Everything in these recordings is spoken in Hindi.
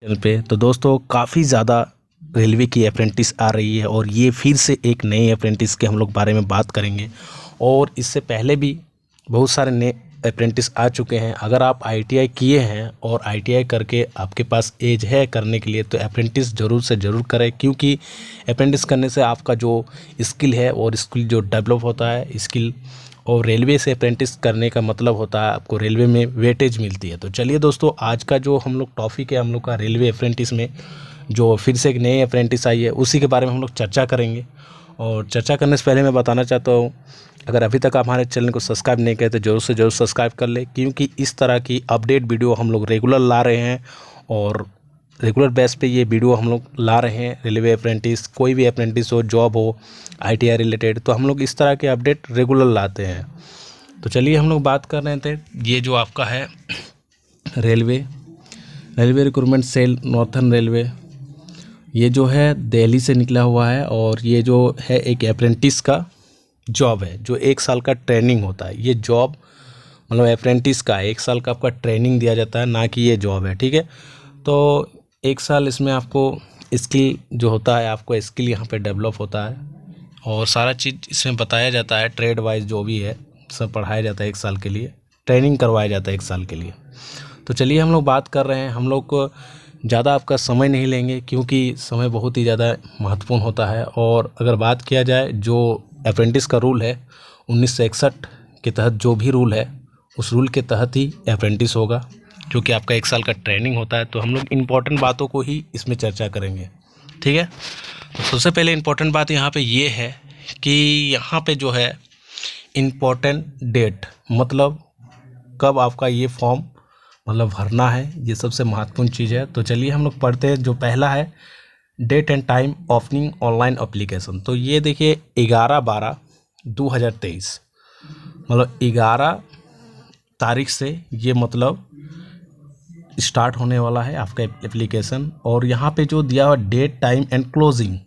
चैनल पे। तो दोस्तों काफ़ी ज़्यादा रेलवे की अप्रेंटिस आ रही है और ये फिर से एक नए अप्रेंटिस के हम लोग बारे में बात करेंगे। और इससे पहले भी बहुत सारे नए अप्रेंटिस आ चुके हैं। अगर आप आईटीआई किए हैं और आईटीआई करके आपके पास एज है करने के लिए, तो अप्रेंटिस ज़रूर से ज़रूर करें, क्योंकि अप्रेंटिस करने से आपका जो स्किल है और स्किल जो डेवलप होता है स्किल, और रेलवे से अप्रेंटिस करने का मतलब होता है आपको रेलवे में वेटेज मिलती है। तो चलिए दोस्तों, आज का जो हम लोग टॉपिक है हम लोग का रेलवे अप्रेंटिस में जो फिर से एक नए अप्रेंटिस आई है, उसी के बारे में हम लोग चर्चा करेंगे। और चर्चा करने से पहले मैं बताना चाहता हूँ, अगर अभी तक आप हमारे चैनल को सब्सक्राइब नहीं किए तो ज़रूर से ज़रूर सब्सक्राइब कर ले, क्योंकि इस तरह की अपडेट वीडियो हम लोग रेगुलर ला रहे हैं और रेगुलर बेस पे ये वीडियो हम लोग ला रहे हैं। रेलवे अप्रेंटिस, कोई भी अप्रेंटिस हो, जॉब हो, आईटीआई रिलेटेड, तो हम लोग इस तरह के अपडेट रेगुलर लाते हैं। तो चलिए हम लोग बात कर रहे थे, ये जो आपका है railway recruitment cell northern railway, ये जो है दिल्ली से निकला हुआ है। और ये जो है एक अप्रेंटिस का जॉब है, जो 1 साल का ट्रेनिंग होता है। ये जॉब मतलब अप्रेंटिस का 1 साल का आपका ट्रेनिंग दिया जाता है, ना कि ये जॉब है, ठीक है। तो 1 साल इसमें आपको स्किल जो होता है, आपको स्किल यहाँ पे डेवलप होता है और सारा चीज़ इसमें बताया जाता है। ट्रेड वाइज जो भी है सब पढ़ाया जाता है, 1 साल के लिए ट्रेनिंग करवाया जाता है 1 साल के लिए। तो चलिए हम लोग बात कर रहे हैं, हम लोग को ज़्यादा आपका समय नहीं लेंगे, क्योंकि समय बहुत ही ज़्यादा महत्वपूर्ण होता है। और अगर बात किया जाए जो अप्रेंटिस का रूल है 1961 के तहत, जो भी रूल है उस रूल के तहत ही अप्रेंटिस होगा, क्योंकि आपका 1 साल का ट्रेनिंग होता है। तो हम लोग इम्पोर्टेंट बातों को ही इसमें चर्चा करेंगे, ठीक है। तो सबसे पहले इम्पोर्टेंट बात यहाँ पे ये है कि यहाँ पे जो है इम्पोर्टेंट डेट, मतलब कब आपका ये फॉर्म मतलब भरना है, ये सबसे महत्वपूर्ण चीज़ है। तो चलिए हम लोग पढ़ते हैं। जो पहला है date and time opening online application. तो ये देखिए 11/12/2023, मतलब 11 तारीख से ये मतलब स्टार्ट होने वाला है आपका एप्लीकेशन। और यहाँ पे जो दिया हुआ डेट टाइम एंड क्लोजिंग,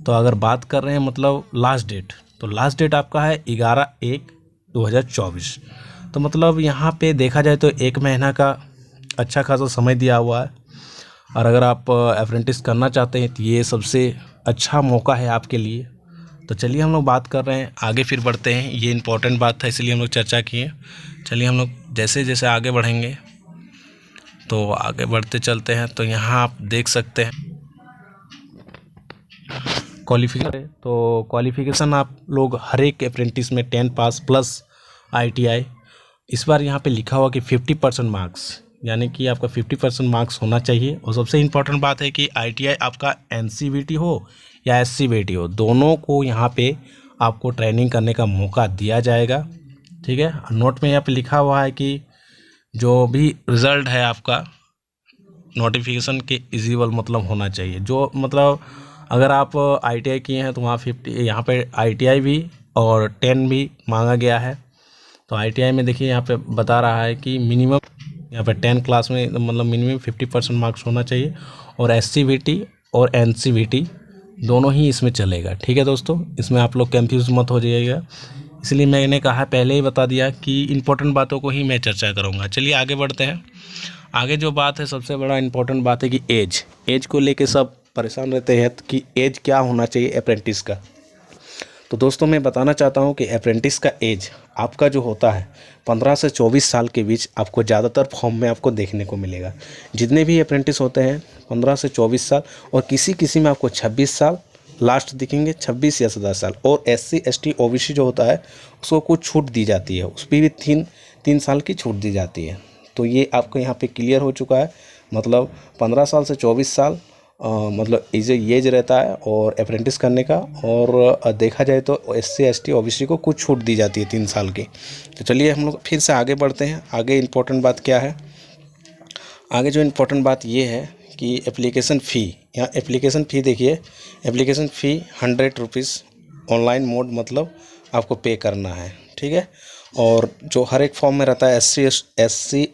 तो अगर बात कर रहे हैं मतलब लास्ट डेट, तो लास्ट डेट आपका है 11/1/2024। तो मतलब यहाँ पे देखा जाए तो 1 महीना का अच्छा खासा समय दिया हुआ है। और अगर आप अप्रेंटिस करना चाहते हैं तो ये सबसे अच्छा मौका है आपके लिए। तो चलिए हम लोग बात कर रहे हैं, आगे फिर बढ़ते हैं। ये इम्पोर्टेंट बात था, इसलिए हम लोग चर्चा किए। चलिए हम लोग जैसे जैसे आगे बढ़ेंगे तो आगे बढ़ते चलते हैं। तो यहाँ आप देख सकते हैं क्वालिफिकेशन। तो क्वालिफिकेशन आप लोग हर एक अप्रेंटिस में 10 पास प्लस आईटीआई। इस बार यहाँ पे लिखा हुआ कि 50% मार्क्स, यानी कि आपका 50% मार्क्स होना चाहिए। और सबसे इम्पोर्टेंट बात है कि आईटीआई आपका एनसीवीटी हो या एससीवीटी हो, दोनों को यहाँ पे आपको ट्रेनिंग करने का मौका दिया जाएगा, ठीक है। नोट में यहाँ पे लिखा हुआ है कि जो भी रिज़ल्ट है आपका नोटिफिकेशन के इजिबल मतलब होना चाहिए। जो मतलब अगर आप आईटीआई किए हैं तो वहाँ 50, यहाँ पे आईटीआई भी और 10 भी मांगा गया है। तो आईटीआई में देखिए यहाँ पे बता रहा है कि मिनिमम यहाँ पे 10 क्लास में मतलब मिनिमम 50% मार्क्स होना चाहिए। और एससीवीटी और एनसीवीटी दोनों ही इसमें चलेगा, ठीक है दोस्तों। इसमें आप लोग कंफ्यूज मत हो जाइएगा, इसलिए मैंने कहा पहले ही बता दिया कि इंपॉर्टेंट बातों को ही मैं चर्चा करूँगा। चलिए आगे बढ़ते हैं। आगे जो बात है, सबसे बड़ा इंपॉर्टेंट बात है कि एज को लेके सब परेशान रहते हैं कि एज क्या होना चाहिए अप्रेंटिस का। तो दोस्तों मैं बताना चाहता हूं कि अप्रेंटिस का एज आपका जो होता है 15 से 24 साल के बीच आपको ज़्यादातर फॉर्म में आपको देखने को मिलेगा। जितने भी अप्रेंटिस होते हैं 15 से 24 साल, और किसी किसी में आपको 26 साल लास्ट दिखेंगे, 26 या 17 साल। और SC ST OBC जो होता है उसको कुछ छूट दी जाती है, उस पर भी 3 साल की छूट दी जाती है। तो ये आपको यहाँ पे क्लियर हो चुका है। मतलब 15 साल से 24 साल मतलब एज रहता है और अप्रेंटिस करने का। और देखा जाए तो SC ST OBC को कुछ छूट दी जाती है 3 साल की। तो चलिए हम लोग फिर से आगे बढ़ते हैं। आगे इम्पोर्टेंट बात क्या है, आगे जो इम्पोर्टेंट बात ये है कि एप्लीकेशन फ़ी, यहाँ एप्लीकेशन फ़ी देखिए, application fee 100 rupees online mode मतलब आपको पे करना है, ठीक है। और जो हर एक फॉर्म में रहता है SC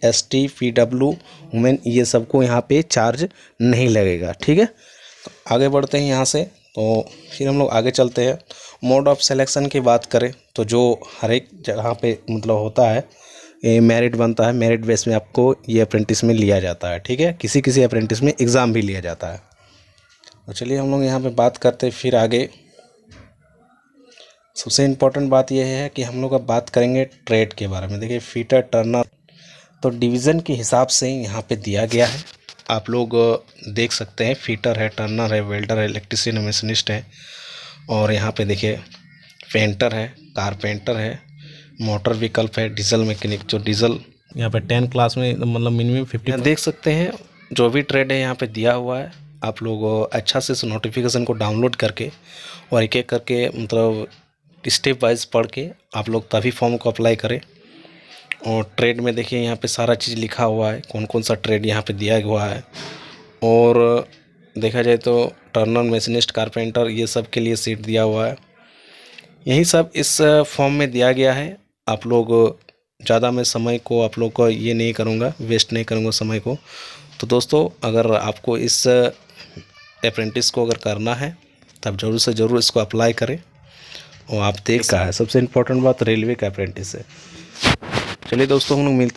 ST PW वुमेन, ये सबको यहाँ पे चार्ज नहीं लगेगा, ठीक है। तो आगे बढ़ते हैं यहाँ से। तो फिर हम लोग आगे चलते हैं। मोड ऑफ सिलेक्शन की बात करें तो जो हर एक जगह पे मतलब होता है ये मेरिट बनता है, मेरिट बेस में आपको ये अप्रेंटिस में लिया जाता है। ठीक है, किसी किसी अप्रेंटिस में एग्ज़ाम भी लिया जाता है। तो चलिए हम लोग यहाँ पे बात करते हैं फिर आगे। सबसे इम्पोर्टेंट बात यह है कि हम लोग अब बात करेंगे ट्रेड के बारे में। देखिए फिटर, टर्नर, तो डिवीज़न के हिसाब से यहाँ पे दिया गया है। आप लोग देख सकते हैं, फिटर है, टर्नर है, वेल्डर है, इलेक्ट्रीशियन है, मशीनिस्ट है, और यहाँ पे देखिए पेंटर है, कारपेंटर है, मोटर विकल्प है, डीजल मैकेनिक, जो डीजल यहाँ पे 10 क्लास में मतलब मिनिमम 50 देख सकते हैं। जो भी ट्रेड है यहाँ पे दिया हुआ है। आप लोग अच्छा से इस नोटिफिकेशन को डाउनलोड करके और एक एक करके मतलब स्टेप वाइज पढ़ के आप लोग तभी फॉर्म को अप्लाई करें। और ट्रेड में देखिए यहाँ पे सारा चीज़ लिखा हुआ है, कौन कौन सा ट्रेड यहाँ पे दिया हुआ है। और देखा जाए तो टर्नर, मशीनिस्ट, कारपेंटर, ये सब के लिए सीट दिया हुआ है। यही सब इस फॉर्म में दिया गया है। आप लोग ज़्यादा मैं समय को आप लोग को ये नहीं करूँगा, वेस्ट नहीं करूँगा समय को। तो दोस्तों, अगर आपको इस अप्रेंटिस को अगर करना है तब ज़रूर से ज़रूर इसको अप्लाई करें। और आप देख का है सबसे इम्पोर्टेंट बात रेलवे का अप्रेंटिस है। चलिए दोस्तों, हम लोग मिलते हैं।